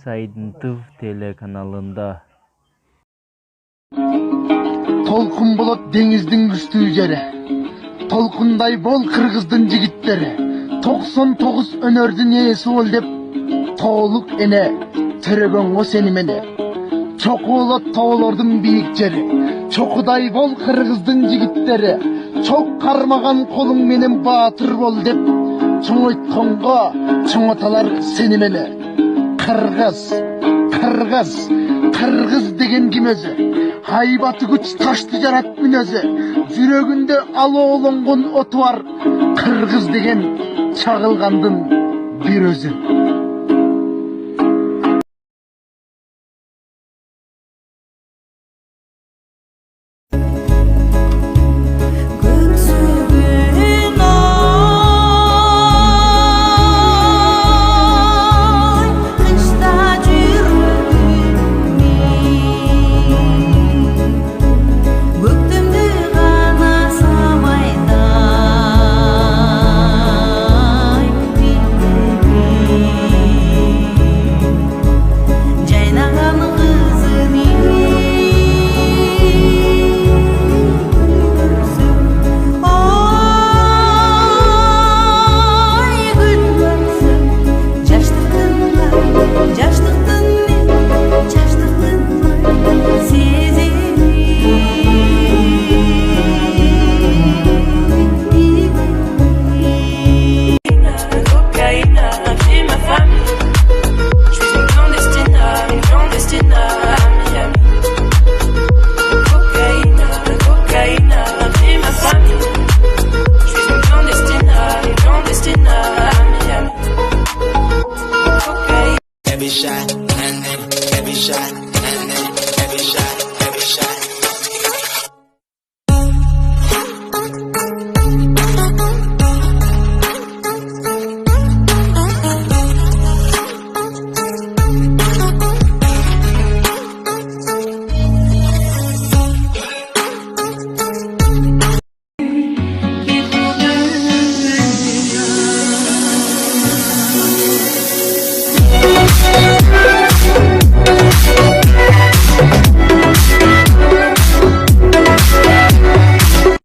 Сайдынтов телеканалында. Толқын болот деңиздин күчтүү жери. Толқындай бол кыргыздын жигиттери. 99 өнөрдүн ээси бол деп тоолук эне төрөгөнгө сени мене. Чоку болот тоолордун бийик жери. Чокудай бол кыргыздын жигиттери. Чок кармаган колуң менен баатыр бол деп чоңойтконго чоңоталар сени мене. Кыргыз деген ким өзү? Хайбаты күч ташты жарат мүнөзү. Жүрөгүндө алоолонгон оту бар. Кыргыз деген чагылгандын бир өзү. Every shot, and then every shot, and then every shot, every shot.